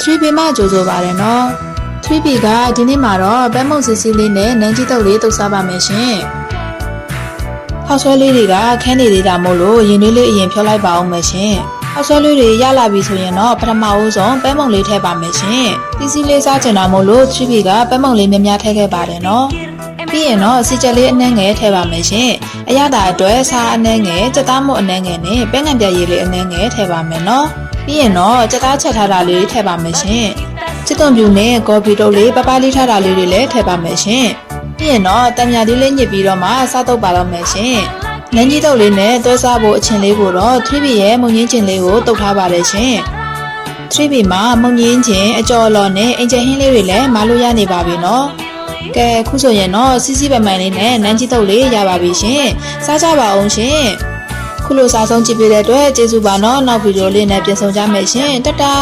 3B မှကြိုဆိုပါတယ်နော် 3B ကဒီနေ့မှာတော့ပဲမုံစစ်စစ်လေးနဲ့နန်းကြီးတုပ်လေးတုပ်စားပါမယ်ရှင်ဟောက်ဆွဲလေးတွေကခန်းနေသေးတာမို့လို့ရင်သွေးလေးအရင်ဖြောလိုက်ပါအောင်မယ်ရှင်ဟောက်ဆွဲလေးတွေရလာပြီဆိုရင်တော့ပထမဦးဆုံးပဲမုံလေးထည့်ပါမယ်ရှင်စီစီလေးစားချင်တာမို့လို့ 3B ကပဲမုံလေးများများထည့်ခဲ့ပါတယ်နော်ပြီးရင်တော့စီချက်လေးအနှဲငယ်ထည့်ပါမယ်ရှင်အရသာအတွက်စားအနှဲငယ်ကြက်သားမို့အနှဲငယ်နဲ့ပဲငံပြရည်လေးအနှဲငယ်ထည့်ပါမယ်နော်ပြီးရင်တော့ကြက်သားချက်ထားတာလေးထည့်ပါမယ်ရှင်ချစ်သွန်ပြူနဲ့ကော်ဖီတုပ်လေးပပလေးထားတာလေးတွေလည်းထည့်ပါမယ်ရှင်ပြီးရင်တော့တံမြာလေးလေးညစ်ပြီးတော့မှစားတော့ပါတော့မယ်ရှင်နန်းကြီးတုပ်လေးနဲ့တွဲစားဖို့အချင်းလေးကိုတော့ 3B ရဲ့မုံငင်းချင်းလေးကိုတုပ်ထားပါတယ်ရှင် 3B မှာမုံငင်းချင်းအကျော်လော်နဲ့အင်ဂျင်ဟင်းလေးတွေလည်းမလို့ရနေပါပြီနော်ကဲခုဆိုရင်တော့စီစီပမှန်လေးနဲ့နန်းကြီးတုပ်လေးရပါပြီရှင်စားကြပါအောင်ရှင်ခုလိုစားဆုံးကြည့်ပေးတဲ့အတွက်ကျေးဇူးပါနော်နောက်ဗီဒီယိုလေးနဲ့ပြန်ဆောင်ကြမယ်ရှင်တတာ